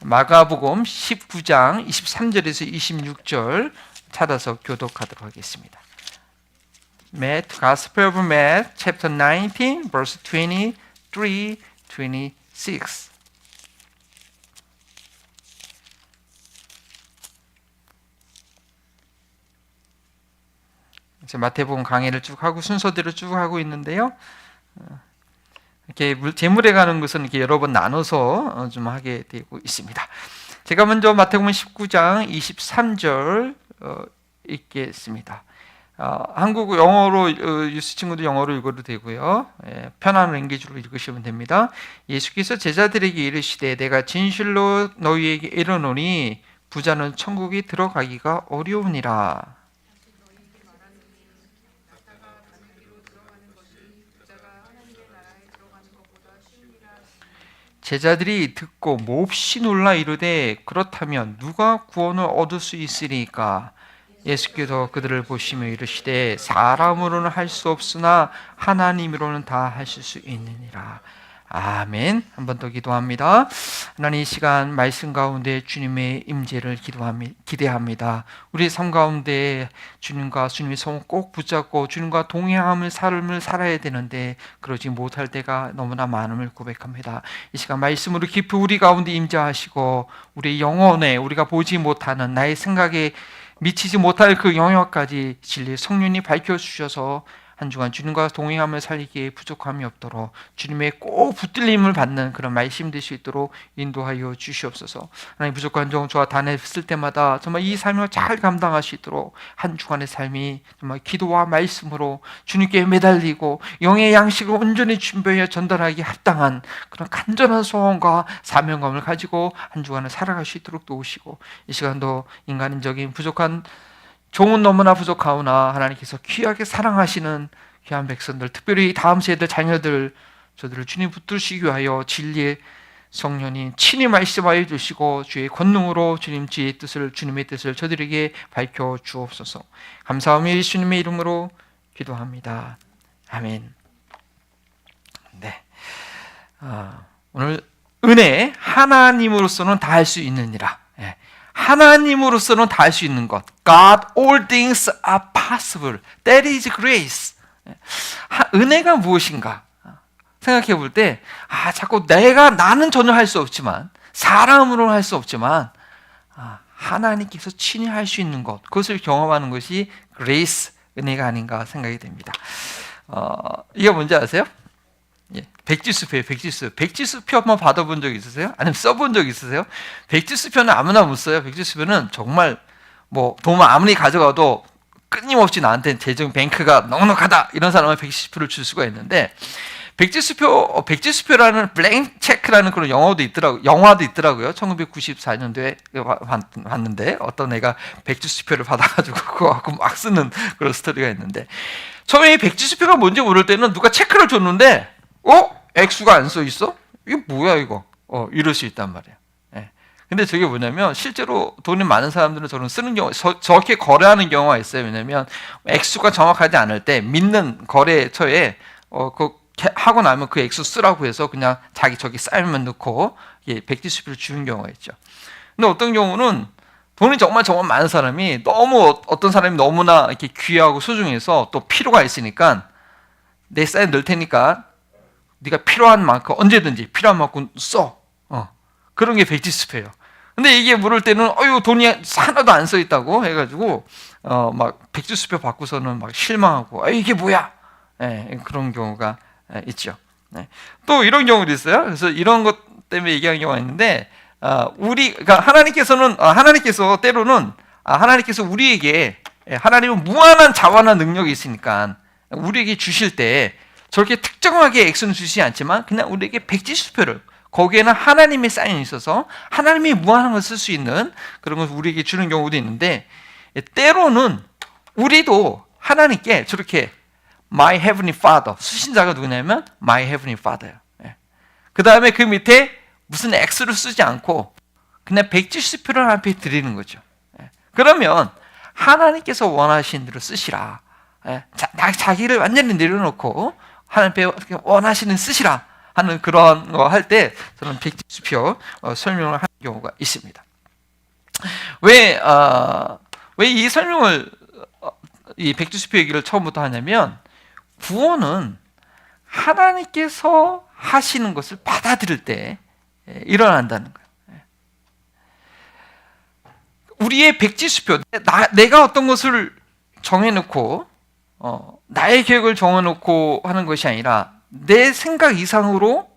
마가복음 19장 23절에서 26절 찾아서 교독하도록 하겠습니다. Gospel of Matthew, chapter 19, verse 23, 26. 마태복음 강의를 쭉 하고 순서대로 쭉 하고 있는데요. 이렇게 제물에 가는 것은 이렇게 여러 번 나눠서 좀 하게 되고 있습니다. 제가 먼저 마태복음 19장 23절 읽겠습니다. 한국 영어로 유스 친구도 영어로 읽어도 되고요. 편한 랭귀지로 읽으시면 됩니다. 예수께서 제자들에게 이르시되 내가 진실로 너희에게 이르노니 부자는 천국에 들어가기가 어려우니라. 제자들이 듣고 몹시 놀라 이르되 그렇다면 누가 구원을 얻을 수 있으리까? 예수께서 그들을 보시며 이르시되 사람으로는 할 수 없으나 하나님으로는 다 하실 수 있느니라. 아멘. 한 번 더 기도합니다. 하나님, 이 시간 말씀 가운데 주님의 임재를 기대합니다. 우리 삶 가운데 주님과 주님의 손 꼭 붙잡고 주님과 동행하는 삶을 살아야 되는데 그러지 못할 때가 너무나 많음을 고백합니다. 이 시간 말씀으로 깊이 우리 가운데 임재하시고 우리 영혼에 우리가 보지 못하는 나의 생각에 미치지 못할 그 영역까지 진리의 성령이 밝혀주셔서 한 주간 주님과 동행하며 살기에 부족함이 없도록 주님의 꼭 붙들림을 받는 그런 말씀 될 수 있도록 인도하여 주시옵소서. 하나님, 부족한 점 저와 단했을 때마다 정말 이 삶을 잘 감당하시도록 한 주간의 삶이 정말 기도와 말씀으로 주님께 매달리고 영의 양식을 온전히 준비하여 전달하기 합당한 그런 간절한 소원과 사명감을 가지고 한 주간을 살아갈 수 있도록 도우시고, 이 시간도 인간적인 부족한 종은 너무나 부족하오나 하나님께서 귀하게 사랑하시는 귀한 백성들, 특별히 다음 세대 자녀들, 저들을 주님 붙드시기 위하여 진리의 성령이 친히 말씀하여 주시고 주의 권능으로 주님의 뜻을 저들에게 밝혀 주옵소서. 감사하며 예수님의 이름으로 기도합니다. 아멘. 네. 오늘 은혜, 하나님으로서는 다 할 수 있느니라. 하나님으로서는 다 할 수 있는 것. God, all things are possible. That is grace. 은혜가 무엇인가? 생각해 볼 때, 자꾸 나는 전혀 할 수 없지만, 사람으로는 할 수 없지만, 하나님께서 친히 할 수 있는 것, 그것을 경험하는 것이 grace, 은혜가 아닌가 생각이 됩니다. 이게 뭔지 아세요? 백지수표예요. 백지수표 한번 받아본 적 있으세요? 아니면 써본 적 있으세요? 백지수표는 아무나 못 써요. 백지수표는 정말 돈 아무리 가져가도 끊임없이 나한테 재정 뱅크가 넉넉하다 이런 사람은 백지수표를 줄 수가 있는데, 백지수표라는 블랭크 체크라는 그런 영화도 있더라고요. 1994년도에 봤는데 어떤 애가 백지수표를 받아가지고 그거 갖고 막 쓰는 그런 스토리가 있는데, 처음에 백지수표가 뭔지 모를 때는 누가 체크를 줬는데 액수가 안 써 있어? 이게 뭐야 이거? 이럴 수 있단 말이에요. 근데 저게 뭐냐면 실제로 돈이 많은 사람들은 저는 쓰는 경우, 저렇게 거래하는 경우가 있어요. 왜냐면 액수가 정확하지 않을 때 믿는 거래처에 하고 나면 그 액수 쓰라고 해서 그냥 저기 쌓이면 넣고 백지수표를 주는 경우가 있죠. 근데 어떤 경우는 돈이 정말 많은 사람이 어떤 사람이 너무나 이렇게 귀하고 소중해서 또 필요가 있으니까 내 사인 넣을 테니까 네가 필요한 만큼 언제든지 필요한 만큼 써. 그런 게 백지수표예요. 근데 이게 물을 때는 돈이 하나도 안 써 있다고 해가지고 막 백지수표 받고서는 막 실망하고 이게 뭐야? 그런 경우가 있죠. 또 이런 경우도 있어요. 그래서 이런 것 때문에 얘기하는 경우가 있는데, 그러니까 하나님께서 때로는 하나님께서 우리에게, 하나님은 무한한 자원과 능력이 있으니까 우리에게 주실 때 저렇게 특정하게 액수는 주시지 않지만 그냥 우리에게 백지수표를, 거기에는 하나님의 사인이 있어서 하나님이 무한한 걸 쓸 수 있는 그런 것을 우리에게 주는 경우도 있는데, 때로는 우리도 하나님께 저렇게 My Heavenly Father, 수신자가 누구냐면 My Heavenly Father예요. 그 다음에 그 밑에 무슨 액수를 쓰지 않고 그냥 백지수표를 하나님께 드리는 거죠. 그러면 하나님께서 원하시는 대로 쓰시라. 자기를 완전히 내려놓고 하나님께 원하시는 쓰시라 하는 그런 거 할 때 저는 백지수표 설명을 하는 경우가 있습니다. 왜 이 설명을 이 백지수표 얘기를 처음부터 하냐면 구원은 하나님께서 하시는 것을 받아들일 때 일어난다는 거예요. 우리의 백지수표, 내가 어떤 것을 정해놓고 나의 계획을 정해놓고 하는 것이 아니라 내 생각 이상으로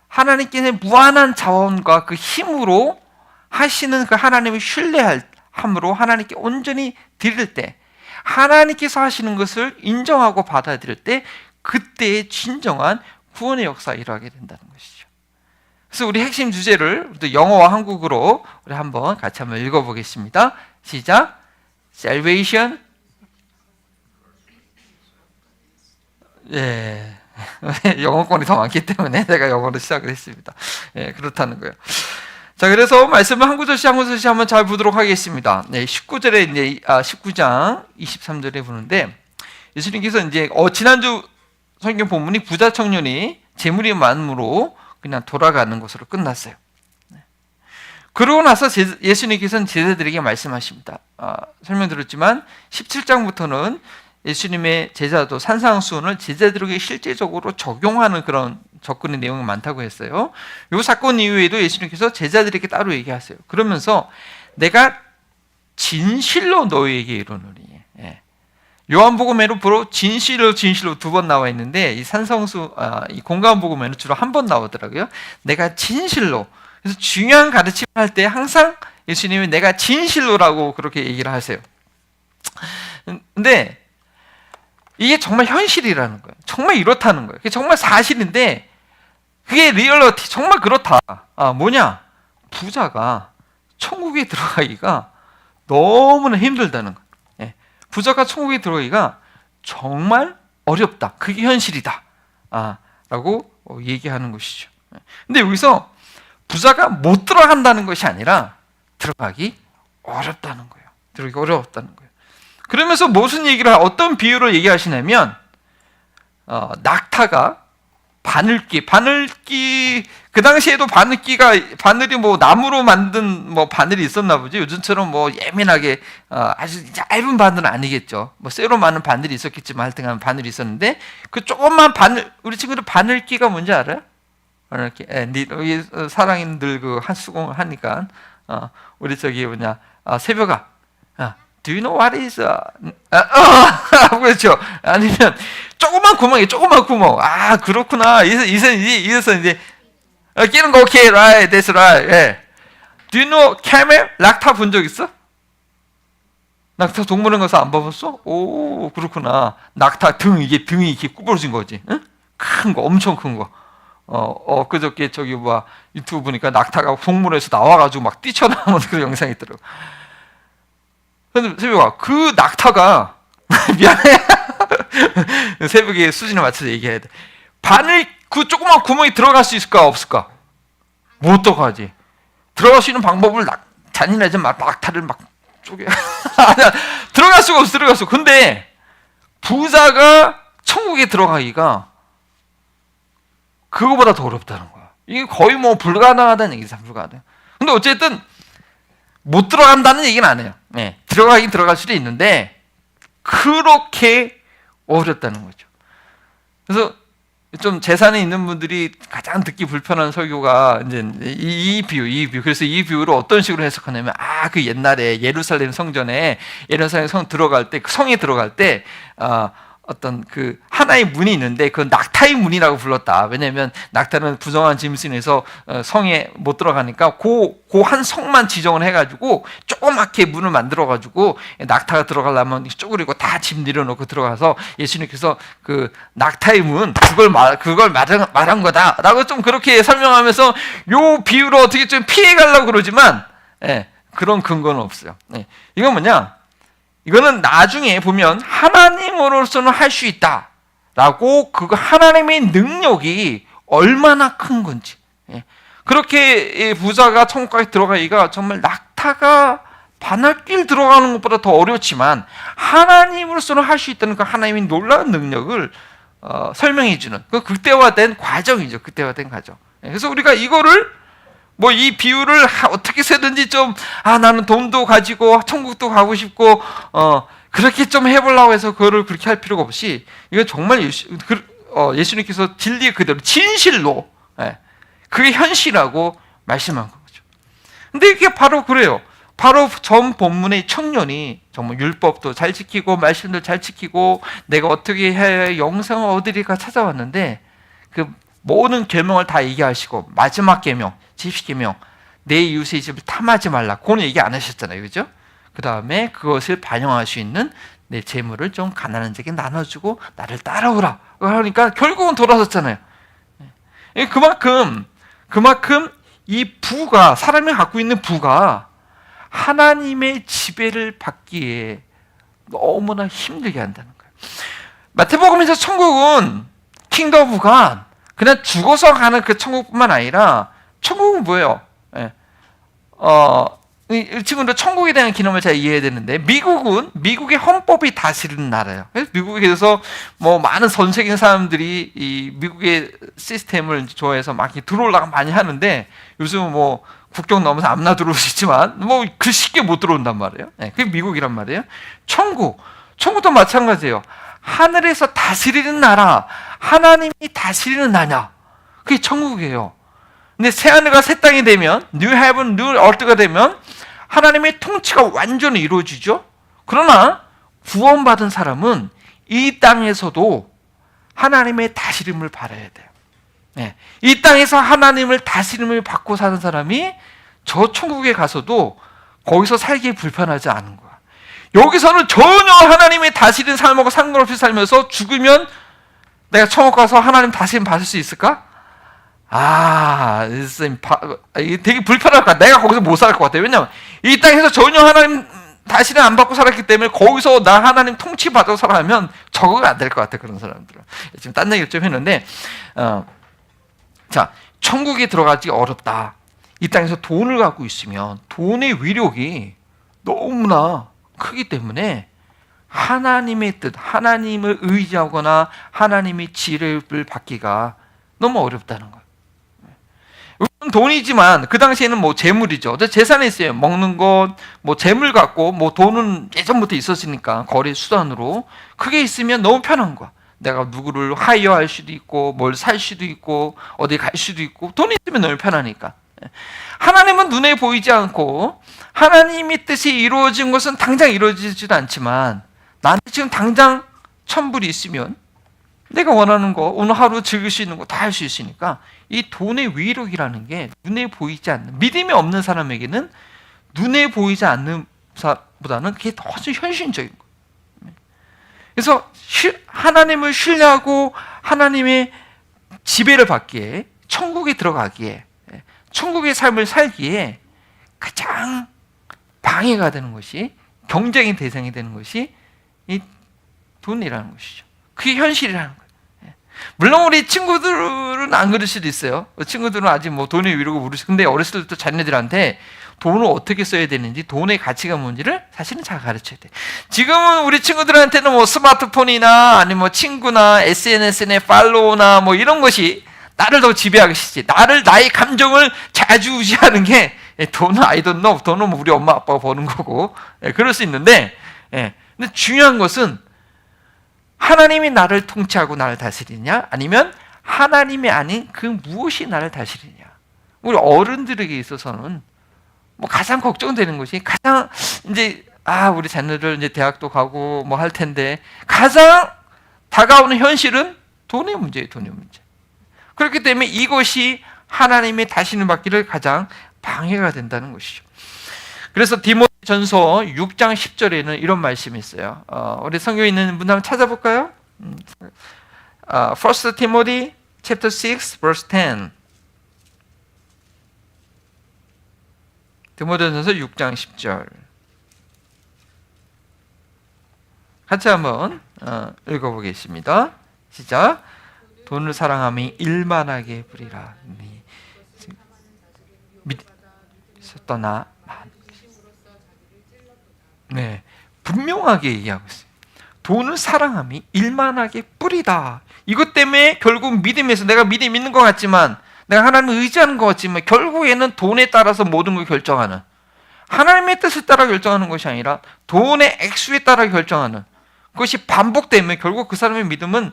하나님께서 무한한 자원과 그 힘으로 하시는 그 하나님을 신뢰함으로 하나님께 온전히 드릴 때, 하나님께서 하시는 것을 인정하고 받아들일 때 그때의 진정한 구원의 역사가 일어나게 된다는 것이죠. 그래서 우리 핵심 주제를 영어와 한국어로 우리 같이 한번 읽어보겠습니다. 시작. Salvation. 예. 영어권이 더 많기 때문에 제가 영어로 시작을 했습니다. 예, 그렇다는 거예요. 자, 그래서 말씀을 한 구절씩 한번 잘 보도록 하겠습니다. 네, 19절에 이제 19장 23절에 보는데 예수님께서 이제 지난주 성경 본문이 부자 청년이 재물이 많음으로 그냥 돌아가는 것으로 끝났어요. 그러고 나서 예수님께서는 제자들에게 말씀하십니다. 설명드렸지만 17장부터는 예수님의 제자도 산상수훈을 제자들에게 실제적으로 적용하는 그런 접근의 내용이 많다고 했어요. 이 사건 이후에도 예수님께서 제자들에게 따로 얘기하세요. 그러면서 내가 진실로 너희에게 이르노니. 요한복음에는 주로 진실로 두 번 나와 있는데 이 이 공감복음에는 주로 한 번 나오더라고요. 내가 진실로. 그래서 중요한 가르침을 할 때 항상 예수님이 내가 진실로라고 그렇게 얘기를 하세요. 근데 이게 정말 현실이라는 거예요. 정말 이렇다는 거예요. 그게 정말 사실인데 그게 리얼리티 정말 그렇다. 뭐냐? 부자가 천국에 들어가기가 너무나 힘들다는 거예요. 부자가 천국에 들어가기가 정말 어렵다. 그게 현실이다. 라고 얘기하는 것이죠. 근데 여기서 부자가 못 들어간다는 것이 아니라 들어가기 어렵다는 거예요. 들어가기 어려웠다는 거예요. 그러면서 어떤 비유를 얘기하시냐면 낙타가 바늘기 그 당시에도 바늘이 뭐 나무로 만든 뭐 바늘이 있었나 보지. 요즘처럼 뭐 예민하게 아주 짧은 바늘은 아니겠죠. 뭐 쇠로 만든 바늘이 있었겠지만 하여튼 바늘이 있었는데 그 조그만 바늘, 우리 친구들 바늘기가 뭔지 알아요? 바늘기. 사랑이 늘 그 한수공 하니까 우리 새벽아. Do you know what is 그렇죠. 아니면 조그만 구멍. 그렇구나. 이래서 이제 끼는 거 오케이, right, that's right. 예. Do you know camel? 낙타 본 적 있어? 낙타 동물원 가서 안 봐봤어? 오, 그렇구나. 낙타 등이 이렇게 구부러진 거지. 응? 큰 거, 엄청 큰 거. 그저께 유튜브 보니까 낙타가 동물원에서 나와가지고 막 뛰쳐나오는 그런 영상이 있더라고. 근데 새벽아, 그 낙타가 미안해. 새벽에 수준에 맞춰서 얘기해야 돼. 그 조그만 구멍에 들어갈 수 있을까 없을까? 못 들어가지. 들어갈 수 있는 방법을 잔인하지 낙타를 막 쪼개. 들어갈 수가 없어. 근데 부자가 천국에 들어가기가 그거보다 더 어렵다는 거야. 이게 거의 뭐 불가능하다는 얘기죠. 불가능. 근데 어쨌든 못 들어간다는 얘기는 안 해요. 네, 들어가긴 들어갈 수도 있는데 그렇게 어렵다는 거죠. 그래서 좀 재산이 있는 분들이 가장 듣기 불편한 설교가 이제 이 비유. 그래서 이 비유를 어떤 식으로 해석하냐면 그 옛날에 예루살렘 성 들어갈 때, 성에 들어갈 때 어떤 그 하나의 문이 있는데 그 낙타의 문이라고 불렀다. 왜냐하면 낙타는 부정한 짐승에서 성에 못 들어가니까 그 한 성만 지정을 해가지고 조그맣게 문을 만들어가지고 낙타가 들어가려면 쪼그리고 다 짐 내려놓고 들어가서 예수님께서 그 낙타의 문 그걸 말한 거다라고 좀 그렇게 설명하면서 요 비유로 어떻게 좀 피해가려고 그러지만 그런 근거는 없어요. 이건 뭐냐? 이거는 나중에 보면 하나님으로서는 할 수 있다라고 그 하나님의 능력이 얼마나 큰 건지. 그렇게 부자가 천국까지 들어가기가 정말 낙타가 바늘길 들어가는 것보다 더 어렵지만 하나님으로서는 할 수 있다는 그 하나님의 놀라운 능력을 설명해주는 그 극대화된 과정이죠. 극대화된 과정. 그래서 우리가 이거를 뭐 이 비유를 어떻게 쓰든지 좀 나는 돈도 가지고 천국도 가고 싶고 그렇게 좀 해보려고 해서 그거를 그렇게 할 필요가 없이 이건 정말 예수님께서 진리 그대로 진실로 그게 현실이라고 말씀한 거죠. 근데 이게 바로 그래요. 바로 전 본문의 청년이 정말 율법도 잘 지키고 말씀도 잘 지키고 내가 어떻게 해야 영생을 얻으리까 찾아왔는데 그 모든 계명을 다 얘기하시고 마지막 계명, 제10계명 내 이웃의 집을 탐하지 말라. 그건 얘기 안 하셨잖아요. 그죠? 그 다음에 그것을 반영할 수 있는 내 재물을 좀 가난한 자에게 나눠주고 나를 따라오라. 그러니까 결국은 돌아섰잖아요. 그만큼 이 부가 사람이 갖고 있는 부가 하나님의 지배를 받기에 너무나 힘들게 한다는 거예요. 마태복음에서 천국은 킹덤 오브 갓 그냥 죽어서 가는 그 천국뿐만 아니라 천국은 뭐예요? 이 친구들 천국에 대한 개념을 잘 이해해야 되는데 미국의 헌법이 다스리는 나라예요. 그래서 미국에서 뭐 많은 전 세계 사람들이 이 미국의 시스템을 좋아해서 막 들어오려고 많이 하는데 요즘은 뭐 국경 넘어서 아무나 들어올 수 있지만 뭐 그 쉽게 못 들어온단 말이에요. 그게 미국이란 말이에요. 천국도 마찬가지예요. 하늘에서 다스리는 나라, 하나님이 다스리는 나라, 그게 천국이에요. 근데 새 하늘과 새 땅이 되면 뉴 헤븐, 뉴 얼트가 되면 하나님의 통치가 완전히 이루어지죠. 그러나 구원받은 사람은 이 땅에서도 하나님의 다스림을 받아야 돼요. 이 땅에서 하나님을 다스림을 받고 사는 사람이 저 천국에 가서도 거기서 살기 불편하지 않은 거야. 여기서는 전혀 하나님의 다스리는 삶하고 상관없이 살면서 죽으면 내가 천국 가서 하나님 다스림 받을 수 있을까? 되게 불편할 것 같아. 내가 거기서 못 살 것 같아. 왜냐하면 이 땅에서 전혀 하나님 다시는 안 받고 살았기 때문에 거기서 나 하나님 통치 받아서 살아가면 적응이 안 될 것 같아. 그런 사람들은. 지금 딴 얘기를 좀 했는데 자, 천국에 들어가기 어렵다. 이 땅에서 돈을 갖고 있으면 돈의 위력이 너무나 크기 때문에 하나님의 뜻, 하나님을 의지하거나 하나님의 지혜를 받기가 너무 어렵다는 거예요. 돈이지만 그 당시에는 뭐 재물이죠. 재산이 있어요. 먹는 것, 뭐 재물 갖고 뭐 돈은 예전부터 있었으니까 거래 수단으로 그게 있으면 너무 편한 거야. 내가 누구를 하이어할 수도 있고 뭘 살 수도 있고 어디 갈 수도 있고 돈이 있으면 너무 편하니까. 하나님은 눈에 보이지 않고 하나님의 뜻이 이루어진 것은 당장 이루어지지도 않지만 나한테 지금 당장 천불이 있으면 내가 원하는 거 오늘 하루 즐길 수 있는 거 다 할 수 있으니까 이 돈의 위력이라는 게 눈에 보이지 않는 믿음이 없는 사람에게는 눈에 보이지 않는 보다는 그게 훨씬 현실적인 거예요. 그래서 하나님을 신뢰하고 하나님의 지배를 받기에 천국에 들어가기에 천국의 삶을 살기에 가장 방해가 되는 것이 경쟁의 대상이 되는 것이 이 돈이라는 것이죠. 그게 현실이라는 거예요. 물론 우리 친구들은 안 그럴 수도 있어요. 친구들은 아직 뭐 돈의 위력을 모르시고 근데 어렸을 때부터 자녀들한테 돈을 어떻게 써야 되는지 돈의 가치가 뭔지를 사실은 잘 가르쳐야 돼. 지금은 우리 친구들한테는 뭐 스마트폰이나 아니면 뭐 친구나 SNS의 팔로우나 뭐 이런 것이 나를 더 지배하기 시지. 나의 감정을 좌지우지하는 게 돈은 I don't know. 돈은 우리 엄마 아빠가 버는 거고 그럴 수 있는데 근데 중요한 것은 하나님이 나를 통치하고 나를 다스리냐 아니면 하나님이 아닌 그 무엇이 나를 다스리냐. 우리 어른들에게 있어서는 뭐 가장 걱정되는 것이 가장 이제 우리 자녀들 이제 대학도 가고 뭐 할 텐데 가장 다가오는 현실은 돈의 문제예요. 돈의 문제. 그렇기 때문에 이것이 하나님의 다스림 받기를 가장 방해가 된다는 것이죠. 그래서 디모데전서 6장 10절에는 이런 말씀이 있어요. 우리 성경에 있는 문 한번 찾아볼까요? 1 Timothy chapter 6 verse 10. 디모데전서 6장 10절. 같이 한번 읽어보겠습니다. 시작. 돈을 사랑함이 일만하게 부리라. 떠나 분명하게 얘기하고 있어요. 돈을 사랑함이 일만하게 뿌리다. 이것 때문에 결국 믿음에서 내가 믿음 있는 것 같지만, 내가 하나님을 의지하는 것 같지만 결국에는 돈에 따라서 모든 걸 결정하는, 하나님의 뜻에 따라 결정하는 것이 아니라 돈의 액수에 따라 결정하는 그것이 반복되면 결국 그 사람의 믿음은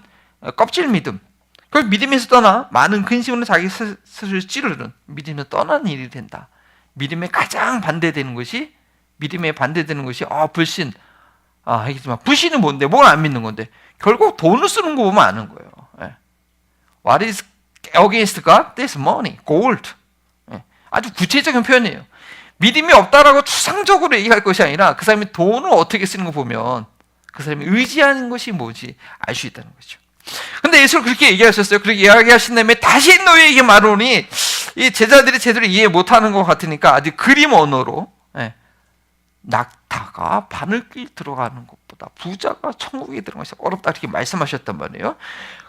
껍질 믿음, 그걸 믿음에서 떠나 많은 근심으로 자기 스스로 찌르는 믿음에서 떠나는 일이 된다. 믿음에 가장 반대되는 것이, 믿음에 반대되는 것이 불신. 하겠지만 불신은 뭔데? 뭘 안 믿는 건데? 결국 돈을 쓰는 거 보면 아는 거예요. What is against God? This money, gold. 아주 구체적인 표현이에요. 믿음이 없다라고 추상적으로 얘기할 것이 아니라 그 사람이 돈을 어떻게 쓰는 거 보면 그 사람이 의지하는 것이 뭔지 알 수 있다는 거죠. 근데 예수는 그렇게 얘기하셨어요. 그렇게 이야기하신 다음에 다시 너희에게 말하노니, 이 제자들이 제대로 이해 못하는 것 같으니까 아주 그림 언어로 낙타가 바늘길 들어가는 것보다 부자가 천국에 들어가는 것이 어렵다 이렇게 말씀하셨단 말이에요.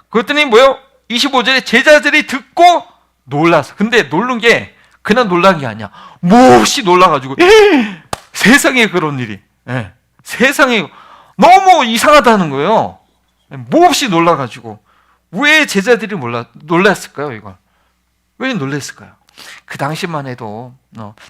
그랬더니 뭐요? 25절에 제자들이 듣고 놀라서, 근데 놀란 게 그냥 놀란 게 아니야. 몹시 놀라가지고 세상에 그런 일이, 세상에 너무 이상하다는 거예요. 몹시 놀라가지고. 왜 제자들이 놀랐을까요? 이걸 왜 놀랐을까요? 그 당시만 해도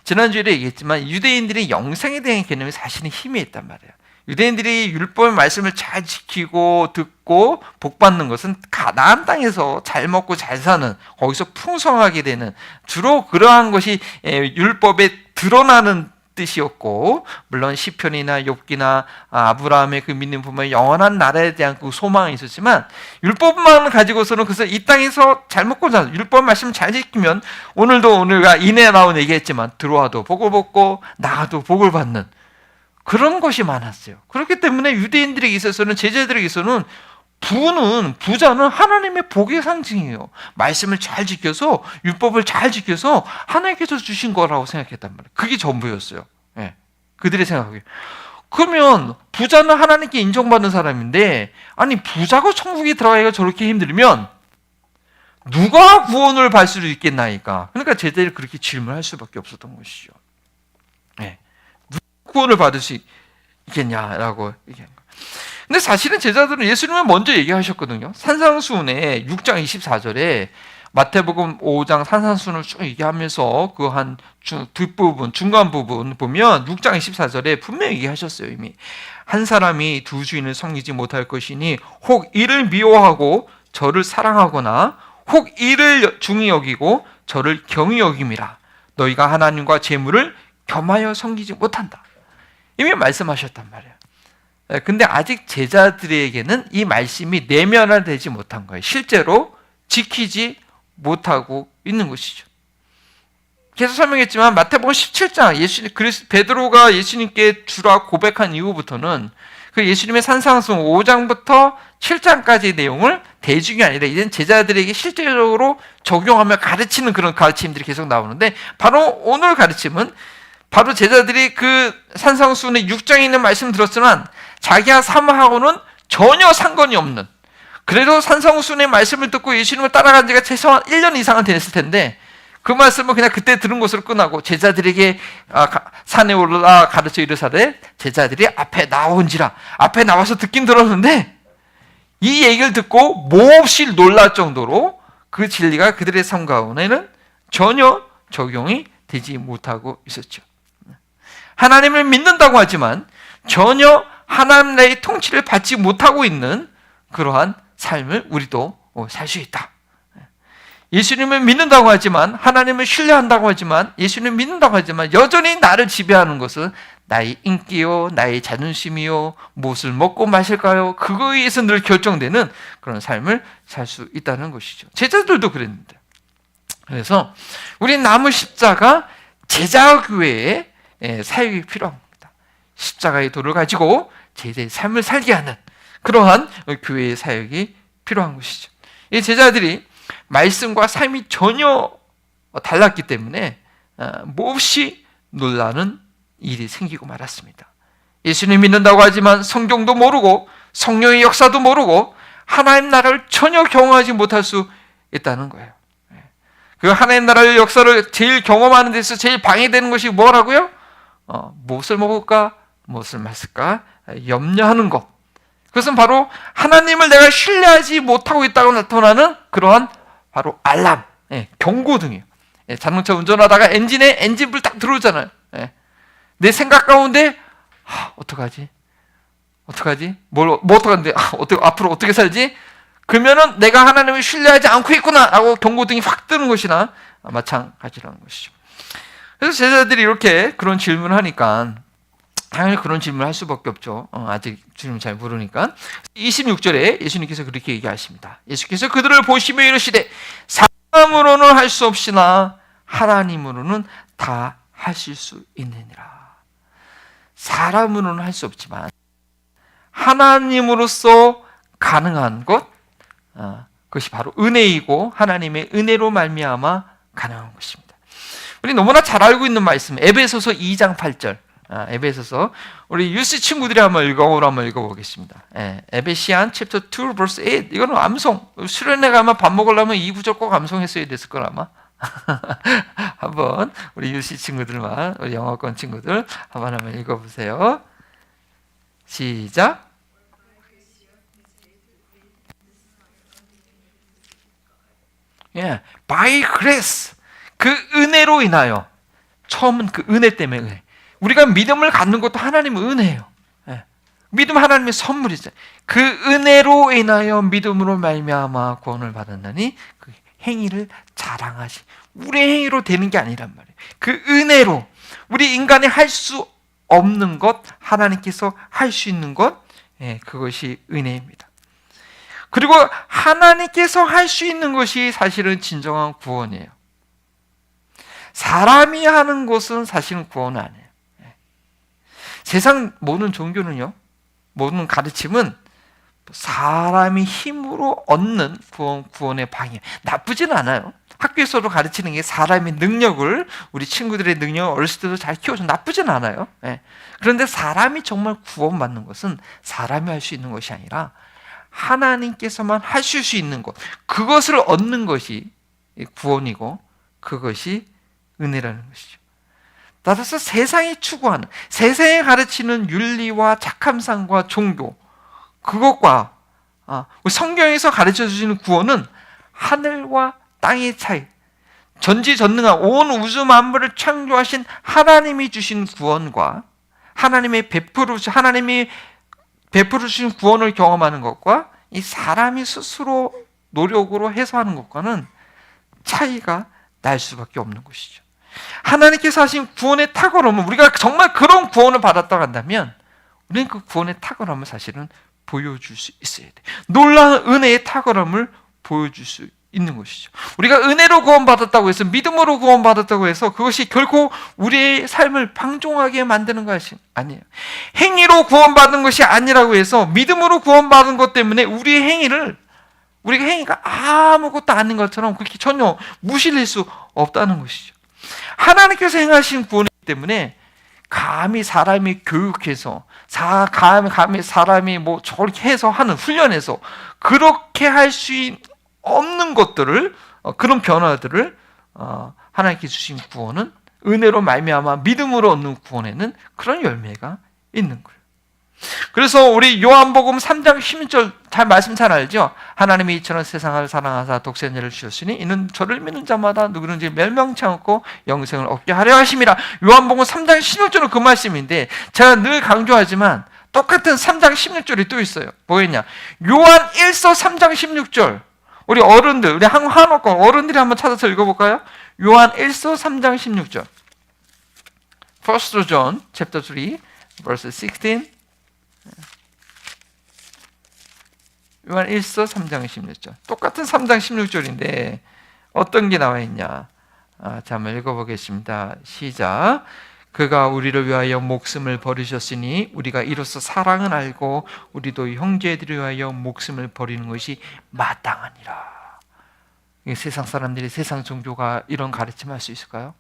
지난주에 얘기했지만 유대인들이 영생에 대한 개념이 사실은 희미했단 말이에요. 유대인들이 율법의 말씀을 잘 지키고 듣고 복받는 것은 가나안 땅에서 잘 먹고 잘 사는, 거기서 풍성하게 되는, 주로 그러한 것이 율법에 드러나는 뜻이었고, 물론 시편이나 욥기나 아브라함의 그 믿는 부모의 영원한 나라에 대한 그 소망이 있었지만, 율법만 가지고서는 그래서 이 땅에서 잘 먹고 잘, 율법 말씀 잘 지키면 오늘도 오늘가 이내 나온 얘기했지만 들어와도 복을 받고 나가도 복을 받는 그런 것이 많았어요. 그렇기 때문에 유대인들에게 있어서는, 제자들에게 있어서는 부자는 하나님의 복의 상징이에요. 말씀을 잘 지켜서, 율법을 잘 지켜서 하나님께서 주신 거라고 생각했단 말이에요. 그게 전부였어요. 그들의 생각이. 그러면 부자는 하나님께 인정받는 사람인데, 아니 부자가 천국에 들어가기가 저렇게 힘들면 누가 구원을 받을 수 있겠나이까? 그러니까 제자들이 그렇게 질문할 수밖에 없었던 것이죠. 누가 구원을 받을 수 있겠냐라고 얘기한 거예요. 근데 사실은 제자들은 예수님을 먼저 얘기하셨거든요. 산상수훈의 6장 24절에 마태복음 5장 산상수훈을 쭉 얘기하면서 그 한 뒷부분, 중간 부분 보면 6장 24절에 분명히 얘기하셨어요. 이미 한 사람이 두 주인을 섬기지 못할 것이니 혹 이를 미워하고 저를 사랑하거나 혹 이를 중히 여기고 저를 경히 여김이라. 너희가 하나님과 재물을 겸하여 섬기지 못한다. 이미 말씀하셨단 말이에요. 근데 아직 제자들에게는 이 말씀이 내면화되지 못한 거예요. 실제로 지키지 못하고 있는 것이죠. 계속 설명했지만 마태복음 17장 베드로가 예수님께 주라 고백한 이후부터는 그 예수님의 산상수훈 5장부터 7장까지의 내용을 대중이 아니라 이제는 제자들에게 실제적으로 적용하며 가르치는 그런 가르침들이 계속 나오는데, 바로 오늘 가르침은 바로 제자들이 그 산상수훈의 6장에 있는 말씀 들었지만 자기와 삶하고는 전혀 상관이 없는, 그래도 산상수훈의 말씀을 듣고 예수님을 따라간 지가 최소한 1년 이상은 됐을 텐데 그 말씀은 그냥 그때 들은 것으로 끝나고 제자들에게 산에 올라 가르쳐 이르사되 제자들이 앞에 나온지라, 앞에 나와서 듣긴 들었는데 이 얘기를 듣고 몹시 놀랄 정도로 그 진리가 그들의 삶 가운데는 전혀 적용이 되지 못하고 있었죠. 하나님을 믿는다고 하지만 전혀 하나님 나라의 통치를 받지 못하고 있는 그러한 삶을 우리도 살 수 있다. 예수님을 믿는다고 하지만, 하나님을 신뢰한다고 하지만, 예수님을 믿는다고 하지만 여전히 나를 지배하는 것은 나의 인기요, 나의 자존심이요, 무엇을 먹고 마실까요? 그거에 의해서 늘 결정되는 그런 삶을 살 수 있다는 것이죠. 제자들도 그랬는데. 그래서 우리 남은 십자가 제자교회의 사역이 필요한 겁니다. 십자가의 도를 가지고 제자의 삶을 살게 하는 그러한 교회의 사역이 필요한 것이죠. 이 제자들이 말씀과 삶이 전혀 달랐기 때문에 몹시 놀라는 일이 생기고 말았습니다. 예수님 믿는다고 하지만 성경도 모르고 성령의 역사도 모르고 하나님 나라를 전혀 경험하지 못할 수 있다는 거예요. 그 하나님 나라의 역사를 제일 경험하는 데서 제일 방해되는 것이 뭐라고요? 무엇을 먹을까? 무엇을 마실까? 염려하는 것. 그것은 바로 하나님을 내가 신뢰하지 못하고 있다고 나타나는 그러한 바로 알람, 경고등이에요. 자동차 운전하다가 엔진에 엔진불 딱 들어오잖아요. 내 생각 가운데 어떡하지? 뭐 어떡하는데? 앞으로 어떻게 살지? 그러면은 내가 하나님을 신뢰하지 않고 있구나 라고 경고등이 확 뜨는 것이나 마찬가지라는 것이죠. 그래서 제자들이 이렇게 그런 질문을 하니까 당연히 그런 질문을 할 수밖에 없죠. 아직 주님 잘 모르니까. 26절에 예수님께서 그렇게 얘기하십니다. 예수께서 그들을 보시며 이르시되 사람으로는 할 수 없으나 하나님으로는 다 하실 수 있느니라. 사람으로는 할 수 없지만 하나님으로서 가능한 것, 그것이 바로 은혜이고 하나님의 은혜로 말미암아 가능한 것입니다. 우리 너무나 잘 알고 있는 말씀, 에베소서 2장 8절. 에베소서 우리 유스 친구들이 한번 읽어보겠습니다. 에베시안 챕터 2 verse 8. 이거는 암송. 수련회 가면 밥 먹으려면 이 구절 꼭 암송했어야 됐을 걸 아마. 한번 우리 유스 친구들만, 우리 영어권 친구들 한번 읽어보세요. 시작. by grace, 그 은혜로 인하여. 처음은 그 은혜 때문에 은혜. 우리가 믿음을 갖는 것도 하나님의 은혜예요. 믿음 하나님의 선물이죠. 그 은혜로 인하여 믿음으로 말미암아 구원을 받았나니 그 행위를 자랑하시. 우리의 행위로 되는 게 아니란 말이에요. 그 은혜로 우리 인간이 할 수 없는 것, 하나님께서 할 수 있는 것, 그것이 은혜입니다. 그리고 하나님께서 할 수 있는 것이 사실은 진정한 구원이에요. 사람이 하는 것은 사실은 구원은 아니에요. 세상 모든 종교는요, 모든 가르침은 사람이 힘으로 얻는 구원의 방향. 나쁘지는 않아요. 학교에서도 가르치는 게 사람의 능력을, 우리 친구들의 능력을 어렸을 때도 잘 키워서 나쁘진 않아요. 그런데 사람이 정말 구원받는 것은 사람이 할 수 있는 것이 아니라 하나님께서만 하실 수 있는 것, 그것을 얻는 것이 구원이고 그것이 은혜라는 것이죠. 따라서 세상이 추구하는, 세상에 가르치는 윤리와 착함상과 종교, 그것과 성경에서 가르쳐 주시는 구원은 하늘과 땅의 차이, 전지전능한 온 우주 만물을 창조하신 하나님이 주신 구원과 하나님이 베풀어 주신 구원을 경험하는 것과 이 사람이 스스로 노력으로 해서 하는 것과는 차이가 날 수밖에 없는 것이죠. 하나님께서 하신 구원의 탁월함은, 우리가 정말 그런 구원을 받았다고 한다면 우리는 그 구원의 탁월함을 사실은 보여줄 수 있어야 돼. 놀라운 은혜의 탁월함을 보여줄 수 있는 것이죠. 우리가 은혜로 구원받았다고 해서, 믿음으로 구원받았다고 해서 그것이 결코 우리의 삶을 방종하게 만드는 것이 아니에요. 행위로 구원받은 것이 아니라고 해서 믿음으로 구원받은 것 때문에 우리의 행위가 아무것도 아닌 것처럼 그렇게 전혀 무시할 수 없다는 것이죠. 하나님께서 행하신 구원이기 때문에 감히 사람이 교육해서, 감히 사람이 뭐 저렇게 해서 하는 훈련에서 그렇게 할 수 없는 것들을, 그런 변화들을 하나님께 주신 구원은, 은혜로 말미암아 믿음으로 얻는 구원에는 그런 열매가 있는 거예요. 그래서 우리 요한복음 3장 16절 말씀 잘 알죠? 하나님이 이처럼 세상을 사랑하사 독생자를 주셨으니 이는 저를 믿는 자마다 누구든지 멸망치 않고 영생을 얻게 하려 하심이라. 요한복음 3장 16절은 그 말씀인데, 제가 늘 강조하지만 똑같은 3장 16절이 또 있어요. 뭐였냐? 요한 1서 3장 16절. 우리 어른들, 우리 한옥권 어른들이 한번 찾아서 읽어볼까요? 요한 1서 3장 16절. 1 John chapter 3 verse 16. 요한 1서 3장 16절. 똑같은 3장 16절인데 어떤 게 나와 있냐? 자, 한번 읽어보겠습니다. 시작. 그가 우리를 위하여 목숨을 버리셨으니 우리가 이로써 사랑을 알고 우리도 형제들을 위하여 목숨을 버리는 것이 마땅하니라. 세상 사람들이, 세상 종교가 이런 가르침을 할 수 있을까요?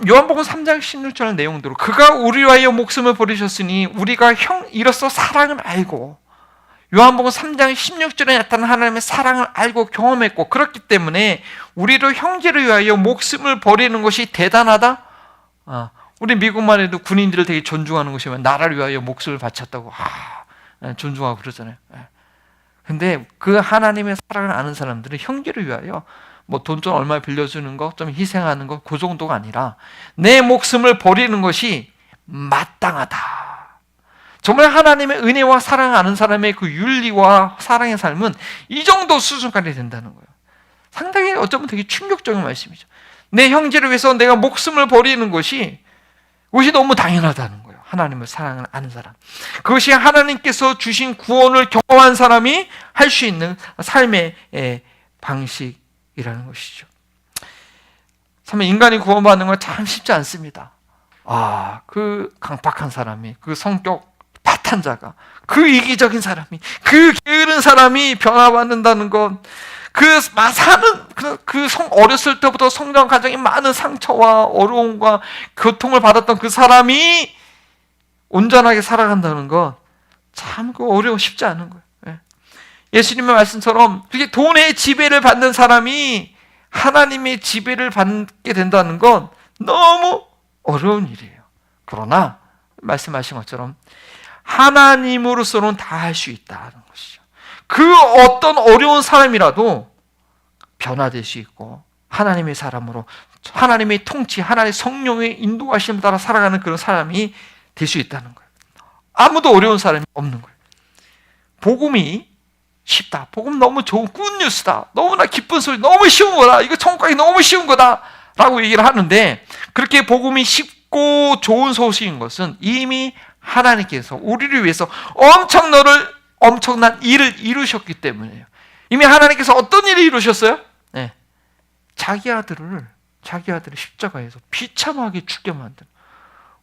요한복음 3장 16절 내용대로 그가 우리를 위하여 목숨을 버리셨으니 우리가 이로써 사랑을 알고, 요한복음 3장 16절에 나타난 하나님의 사랑을 알고 경험했고, 그렇기 때문에 우리도 형제를 위하여 목숨을 버리는 것이 대단하다? 우리 미국만 해도 군인들을 되게 존중하는 것이 나라를 위하여 목숨을 바쳤다고 존중하고 그러잖아요. 근데 그 하나님의 사랑을 아는 사람들은 형제를 위하여 뭐 돈 좀 얼마 빌려주는 거, 좀 희생하는 거, 그 정도가 아니라 내 목숨을 버리는 것이 마땅하다. 정말 하나님의 은혜와 사랑을 아는 사람의 그 윤리와 사랑의 삶은 이 정도 수준까지 된다는 거예요. 상당히 어쩌면 되게 충격적인 말씀이죠. 내 형제를 위해서 내가 목숨을 버리는 것이 너무 당연하다는 거예요. 하나님의 사랑을 아는 사람. 그것이 하나님께서 주신 구원을 경험한 사람이 할 수 있는 삶의 방식이라는 것이죠. 참 인간이 구원받는 건 참 쉽지 않습니다. 그 강팍한 사람이, 그 성격 파탄자가, 그 이기적인 사람이, 그 게으른 사람이 변화받는다는 건 어렸을 때부터 성장 과정에 많은 상처와 어려움과 고통을 받았던 그 사람이 온전하게 살아간다는 건 참 쉽지 않은 거예요. 예수님의 말씀처럼 그게 돈의 지배를 받는 사람이 하나님의 지배를 받게 된다는 건 너무 어려운 일이에요. 그러나 말씀하신 것처럼 하나님으로서는 다 할 수 있다는 것이죠. 그 어떤 어려운 사람이라도 변화될 수 있고 하나님의 사람으로 하나님의 통치, 하나님의 성령의 인도하심을 따라 살아가는 그런 사람이 될 수 있다는 거예요. 아무도 어려운 사람이 없는 거예요. 복음이 쉽다. 복음 너무 좋은 굿뉴스다. 너무나 기쁜 소리, 너무 쉬운 거다. 이거 천국 가기 너무 쉬운 거다. 라고 얘기를 하는데 그렇게 복음이 쉽고 좋은 소식인 것은 이미 하나님께서 우리를 위해서 엄청난 일을 이루셨기 때문이에요. 이미 하나님께서 어떤 일을 이루셨어요? 자기 아들을 십자가에서 비참하게 죽게 만든.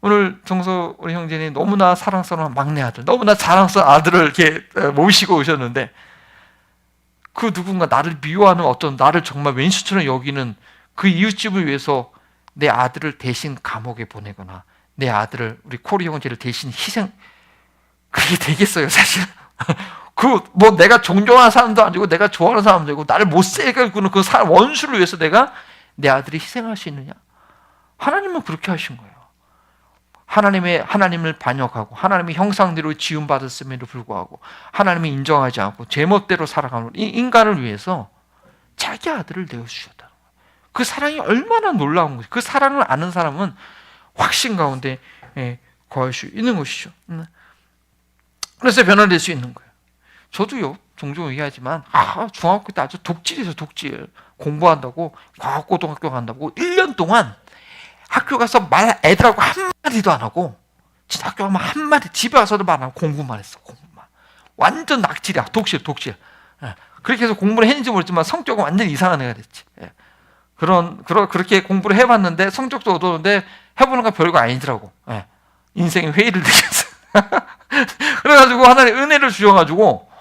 오늘 정서 우리 형제님 너무나 사랑스러운 막내 아들, 너무나 자랑스러운 아들을 이렇게 모시고 오셨는데 그 누군가 나를 미워하는 어떤 나를 정말 왼수처럼 여기는 그 이웃집을 위해서 내 아들을 대신 감옥에 보내거나 내 아들을 우리 코리 형제를 대신 희생, 그게 되겠어요 사실. 내가 존경하는 사람도 아니고 내가 좋아하는 사람도 아니고 나를 못살게 구는 그 사람 원수를 위해서 내가 내 아들이 희생할 수 있느냐? 하나님은 그렇게 하신 거예요. 하나님을 반역하고 하나님의 형상대로 지음받았음에도 불구하고 하나님이 인정하지 않고 제멋대로 살아가는 이 인간을 위해서 자기 아들을 내어주셨다는 거예요. 그 사랑이 얼마나 놀라운 것이죠. 그 사랑을 아는 사람은 확신 가운데 거할 수 있는 것이죠. 그래서 변화될 수 있는 거예요. 저도요 종종 얘기하지만 중학교 때 아주 독질이죠. 독질. 공부한다고 과학고등학교 간다고 1년 동안 학교 가서 애들하고 한마디도 안 하고 진짜 학교 가면 한마디, 집에 와서도 말 안 하고 공부만 했어. 공부만. 완전 낙질이야. 독실. 그렇게 해서 공부를 했는지 모르지만 성격은 완전 이상한 애가 됐지. 그렇게 공부를 해봤는데 성적도 얻었는데 해보는 건 별거 아니더라고. 인생의 회의를 느꼈어. 그래가지고 하나님 은혜를 주셔가지고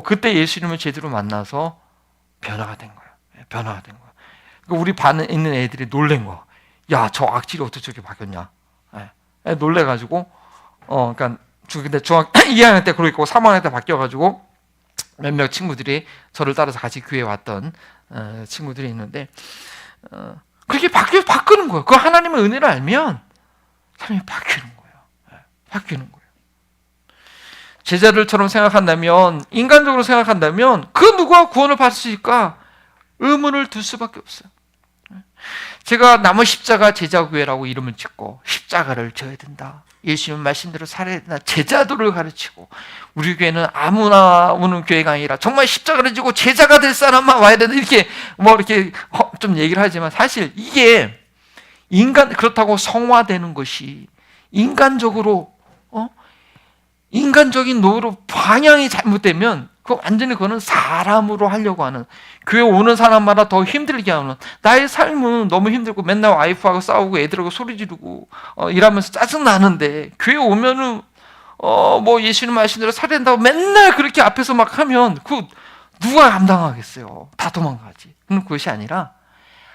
그때 예수님을 제대로 만나서 변화가 된 거예요. 변화가 된 거예요. 우리 반에 있는 애들이 놀란 거야. 야, 저 악질이 어떻게 저렇게 바뀌었냐? 놀래가지고 그러니까 근데 중학 2학년 때 그러고 3학년 때 바뀌어가지고 몇몇 친구들이 저를 따라서 같이 교회에 왔던 친구들이 있는데 그렇게 바뀌는 거예요. 그 하나님의 은혜를 알면 삶이 바뀌는 거예요. 바뀌는 거예요. 제자들처럼 생각한다면, 인간적으로 생각한다면 그 누가 구원을 받을 수 있을까? 의문을 둘 수밖에 없어요. 제가 남은 십자가 제자교회라고 이름을 짓고 십자가를 져야 된다. 예수님 말씀대로 살아야 된다. 제자도를 가르치고 우리 교회는 아무나 오는 교회가 아니라 정말 십자가를 지고 제자가 될 사람만 와야 된다. 이렇게 좀 얘기를 하지만 사실 이게 그렇다고 성화되는 것이 인간적으로 인간적인 노로 방향이 잘못되면 완전히 그거는 사람으로 하려고 하는, 교회 오는 사람마다 더 힘들게 하는, 나의 삶은 너무 힘들고 맨날 와이프하고 싸우고 애들하고 소리 지르고 일하면서 짜증나는데 교회 오면은 예수님 말씀대로 살아야 된다고 맨날 그렇게 앞에서 막 하면 누가 감당하겠어요. 다 도망가지. 그것이 아니라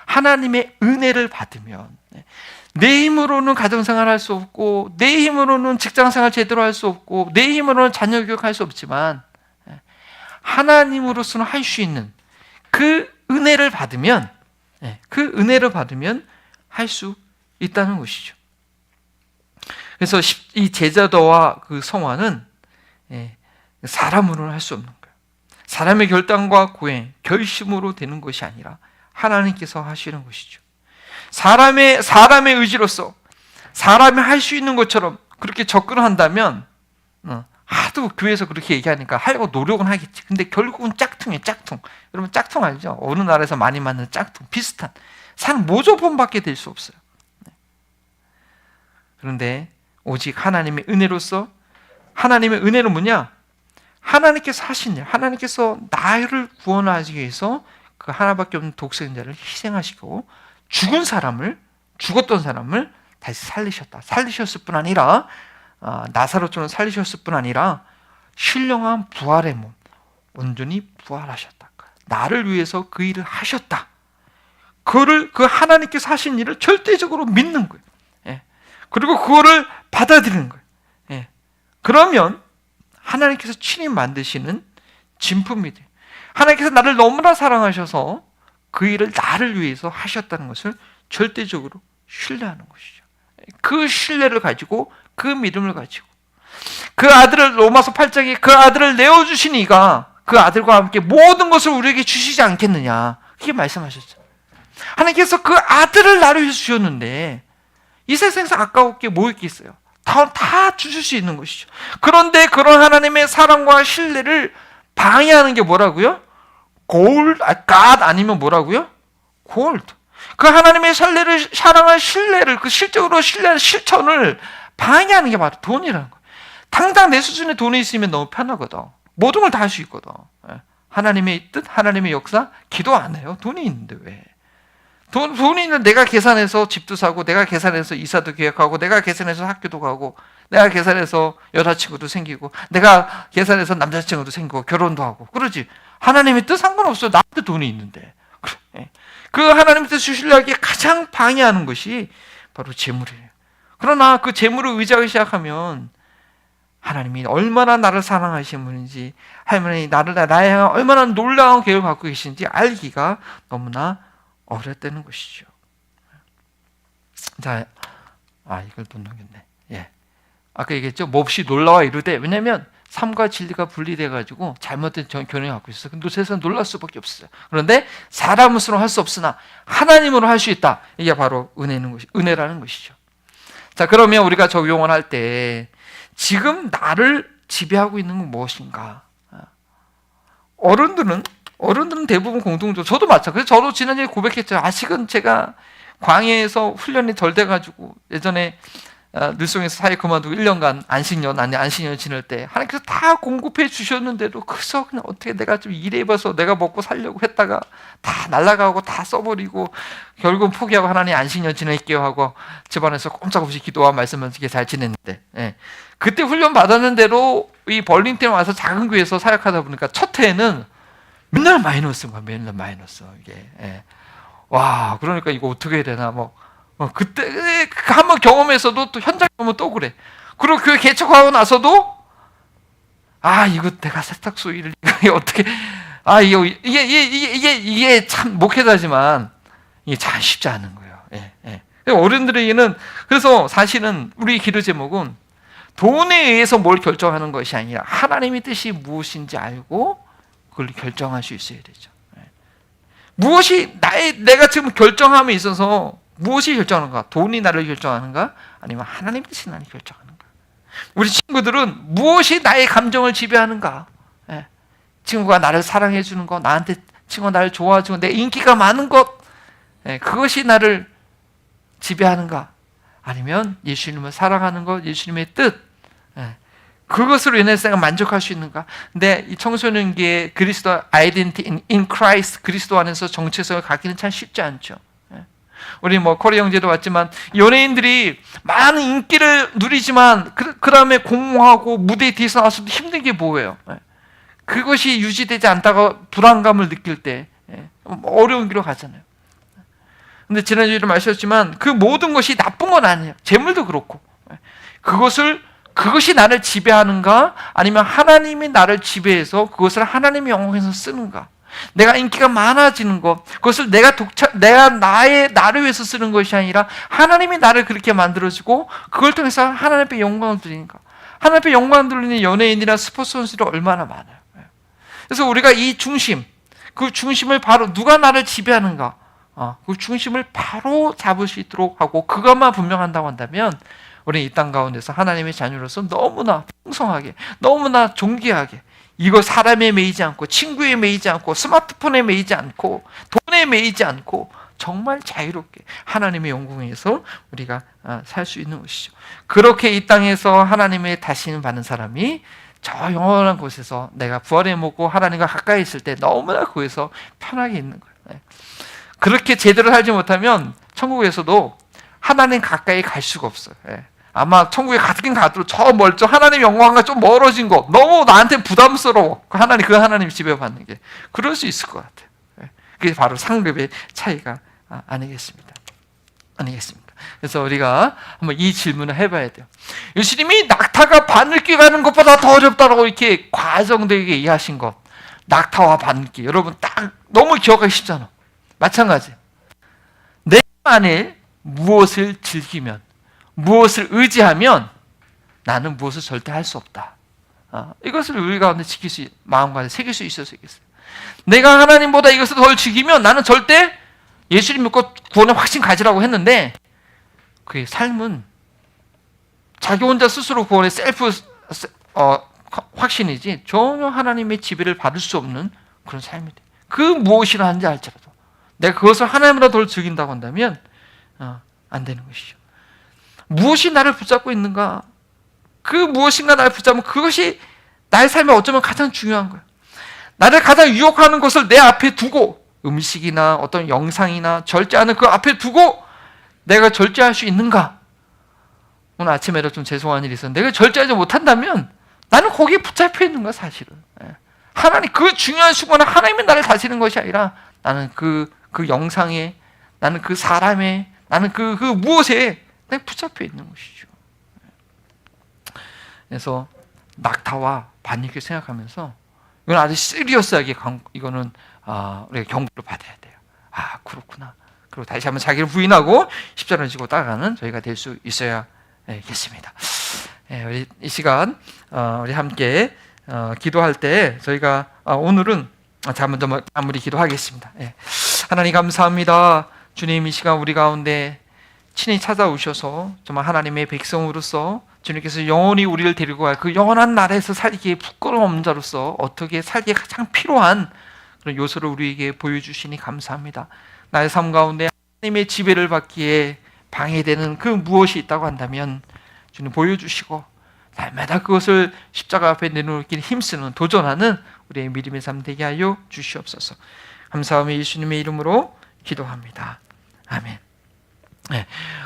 하나님의 은혜를 받으면 내 힘으로는 가정생활 할 수 없고 내 힘으로는 직장생활 제대로 할 수 없고 내 힘으로는 자녀 교육할 수 없지만 하나님으로서는 할 수 있는 그 은혜를 받으면 할 수 있다는 것이죠. 그래서 이 제자도와 그 성화는 사람으로는 할 수 없는 거예요. 사람의 결단과 고행, 결심으로 되는 것이 아니라 하나님께서 하시는 것이죠. 사람의 의지로서 사람이 할 수 있는 것처럼 그렇게 접근한다면 하도 교회에서 그렇게 얘기하니까 하려고 노력은 하겠지. 근데 결국은 짝퉁이에요, 짝퉁. 여러분 짝퉁 알죠? 어느 나라에서 많이 만든 짝퉁, 비슷한. 산 모조품밖에 될 수 없어요. 그런데 오직 하나님의 은혜로서, 하나님의 은혜는 뭐냐? 하나님께서 하신 일, 하나님께서 나를 구원하기 위해서 그 하나밖에 없는 독생자를 희생하시고 죽었던 사람을 다시 살리셨다. 살리셨을 뿐 아니라 나사로처럼 살리셨을 뿐 아니라 신령한 부활의 몸, 온전히 부활하셨다. 나를 위해서 그 일을 하셨다. 그 하나님께서 하신 일을 절대적으로 믿는 거예요. 그리고 그거를 받아들이는 거예요. 그러면 하나님께서 친히 만드시는 진품이 돼요. 하나님께서 나를 너무나 사랑하셔서 그 일을 나를 위해서 하셨다는 것을 절대적으로 신뢰하는 것이죠. 그 신뢰를 가지고, 그 믿음을 가지고 그 아들을, 로마서 8장에 그 아들을 내어주신 이가 그 아들과 함께 모든 것을 우리에게 주시지 않겠느냐, 그렇게 말씀하셨죠. 하나님께서 그 아들을 나를 위해서 주셨는데 이 세상에서 아까울 게 뭐 있겠어요? 다 주실 수 있는 것이죠. 그런데 그런 하나님의 사랑과 신뢰를 방해하는 게 뭐라고요? God 아니면 뭐라고요? Gold. 그 하나님의 사랑을 신뢰를, 그 실적으로 신뢰하는 실천을 방해하는 게 바로 돈이라는 거예요. 당장 내 수준의 돈이 있으면 너무 편하거든. 모든 걸 다 할 수 있거든. 하나님의 뜻, 하나님의 역사, 기도 안 해요. 돈이 있는데 왜? 돈이 있는 내가 계산해서 집도 사고, 내가 계산해서 이사도 계획하고, 내가 계산해서 학교도 가고, 내가 계산해서 여자친구도 생기고, 내가 계산해서 남자친구도 생기고, 결혼도 하고, 그러지. 하나님의 뜻 상관없어요. 나한테 돈이 있는데. 그 하나님의 뜻을 신뢰하기에 가장 방해하는 것이 바로 재물이에요. 그러나 그 재물을 의지하기 시작하면 하나님이 얼마나 나를 사랑하시는 분인지, 하나님이 나에 향한 얼마나 놀라운 계획을 갖고 계신지 알기가 너무나 어렵다는 것이죠. 자, 이걸 못 넘겼네. 아까 얘기했죠. 몹시 놀라워 이르되, 왜냐하면 삶과 진리가 분리돼가지고 잘못된 견해를 갖고 있어요. 근데 세상은 놀랄 수밖에 없어요. 그런데 사람으로는 할 수 없으나 하나님으로 할 수 있다. 이게 바로 은혜라는 것이죠. 자, 그러면 우리가 적용을 할 때 지금 나를 지배하고 있는 건 무엇인가? 어른들은 대부분 공통적으로, 저도 마찬가지예요. 저도 지난주에 고백했죠. 아직은 제가 광야에서 훈련이 덜 돼가지고, 예전에 늘송에서 사회 그만두고 1년간 안식년 지낼 때 하나님께서 다 공급해 주셨는데도 그래서 그냥 어떻게 내가 좀 일해봐서 내가 먹고 살려고 했다가 다 날아가고 다 써버리고 결국은 포기하고 하나님 안식년 지낼게요 하고 집안에서 꼼짝없이 기도와 말씀하시게 잘 지냈는데, 그때 훈련 받았는 대로 이 벌링턴 와서 작은 교회에서 사역하다 보니까 첫 해에는 맨날 마이너스인 거야. 맨날 마이너스. 이게. 와, 그러니까 이거 어떻게 해야 되나 그때 한번 경험해서도 또 현장 오면 또 그래. 그리고 교회 개척하고 나서도 이거 내가 세탁소 일을 어떻게 이게 참 목회자지만 이게 참 쉽지 않은 거예요. 어른들에게는, 그래서 사실은 우리 기도 제목은 돈에 의해서 뭘 결정하는 것이 아니라 하나님의 뜻이 무엇인지 알고 그걸 결정할 수 있어야 되죠. 무엇이 내가 지금 결정함에 있어서 무엇이 결정하는가? 돈이 나를 결정하는가? 아니면 하나님의 뜻이 나를 결정하는가? 우리 친구들은 무엇이 나의 감정을 지배하는가? 친구가 나를 사랑해 주는 것, 친구가 나를 좋아해 주는 것, 내 인기가 많은 것, 그것이 나를 지배하는가? 아니면 예수님을 사랑하는 것, 예수님의 뜻, 그것으로 인해서 내가 만족할 수 있는가? 근데 이 청소년기의 그리스도 아이덴티티 in Christ, 그리스도 안에서 정체성을 갖기는 참 쉽지 않죠. 우리 코리 형제도 왔지만 연예인들이 많은 인기를 누리지만 그 다음에 공모하고 무대 뒤에서 나와서도 힘든 게 뭐예요? 그것이 유지되지 않다가 불안감을 느낄 때 어려운 길로 가잖아요. 근데 지난주에도 말씀하셨지만 그 모든 것이 나쁜 건 아니에요. 재물도 그렇고. 그것이 나를 지배하는가? 아니면 하나님이 나를 지배해서 그것을 하나님의 영광에서 쓰는가? 내가 인기가 많아지는 것, 그것을 나를 위해서 쓰는 것이 아니라 하나님이 나를 그렇게 만들어주고 그걸 통해서 하나님 앞에 영광을 드리니까. 하나님 앞에 영광을 드리는 연예인이나 스포츠 선수들이 얼마나 많아요. 그래서 우리가 이 중심, 그 중심을 바로 누가 나를 지배하는가, 그 중심을 바로 잡을 수 있도록 하고 그것만 분명한다고 한다면 우리는 이 땅 가운데서 하나님의 자녀로서 너무나 풍성하게, 너무나 존귀하게, 이거 사람에 매이지 않고 친구에 매이지 않고 스마트폰에 매이지 않고 돈에 매이지 않고 정말 자유롭게 하나님의 영광에서 우리가 살 수 있는 것이죠. 그렇게 이 땅에서 하나님의 다스림을 받는 사람이 저 영원한 곳에서 내가 부활해 먹고 하나님과 가까이 있을 때 너무나 거기서 편하게 있는 거예요. 그렇게 제대로 살지 못하면 천국에서도 하나님 가까이 갈 수가 없어요. 아마 천국에 가긴 가도 저 멀죠. 하나님 영광과 좀 멀어진 거, 너무 나한테 부담스러워. 그 하나님 지배받는 게 그럴 수 있을 것 같아요. 그게 바로 상급의 차이가 아니겠습니까? 그래서 우리가 한번 이 질문을 해봐야 돼요. 예수님이 낙타가 바늘길 가는 것보다 더 어렵다고 이렇게 과정되게 이해하신 것, 낙타와 바늘길, 여러분 딱 너무 기억하기 쉽잖아. 마찬가지. 내가 만일 무엇을 즐기면, 무엇을 의지하면 나는 무엇을 절대 할 수 없다. 이것을 우리 가운데 지킬 수, 마음 가운데 새길 수 있어서 있겠어요. 내가 하나님보다 이것을 더 즐기면 나는 절대 예수님 믿고 구원의 확신 가지라고 했는데 그의 삶은 자기 혼자 스스로 구원의 확신이지 전혀 하나님의 지배를 받을 수 없는 그런 삶이 돼. 그 무엇이라 하는지 알지라도 내가 그것을 하나님보다 더 즐긴다고 한다면 안 되는 것이죠. 무엇이 나를 붙잡고 있는가? 그 무엇인가 나를 붙잡으면 그것이 나의 삶에 어쩌면 가장 중요한 거예요. 나를 가장 유혹하는 것을 내 앞에 두고 음식이나 어떤 영상이나 절제하는 그 앞에 두고 내가 절제할 수 있는가? 오늘 아침에도 좀 죄송한 일이 있었는데 내가 절제하지 못한다면 나는 거기에 붙잡혀 있는 거야 사실은. 하나님 그 중요한 순간에 하나님이 나를 다스리는 것이 아니라 나는 그 영상에, 나는 그 사람에, 나는 그 무엇에 내가 붙잡혀 있는 것이죠. 그래서 낙타와 바늘길 생각하면서 이건 아주 시리어스하게 이거는 우리가 경고를 받아야 돼요. 그렇구나. 그리고 다시 한번 자기를 부인하고 십자가를 지고 따라가는 저희가 될 수 있어야겠습니다. 우리 이 시간 우리 함께 기도할 때 저희가 오늘은 한번 마무리 기도하겠습니다. 하나님 감사합니다. 주님 이 시간 우리 가운데 친히 찾아오셔서 정말 하나님의 백성으로서 주님께서 영원히 우리를 데리고 갈 그 영원한 나라에서 살기에 부끄러움 없는 자로서 어떻게 살기에 가장 필요한 그런 요소를 우리에게 보여주시니 감사합니다. 나의 삶 가운데 하나님의 지배를 받기에 방해되는 그 무엇이 있다고 한다면 주님 보여주시고 날마다 그것을 십자가 앞에 내놓기 힘쓰는 도전하는 우리의 믿음의 삶 되게 하여 주시옵소서. 감사하며 예수님의 이름으로 기도합니다. 아멘.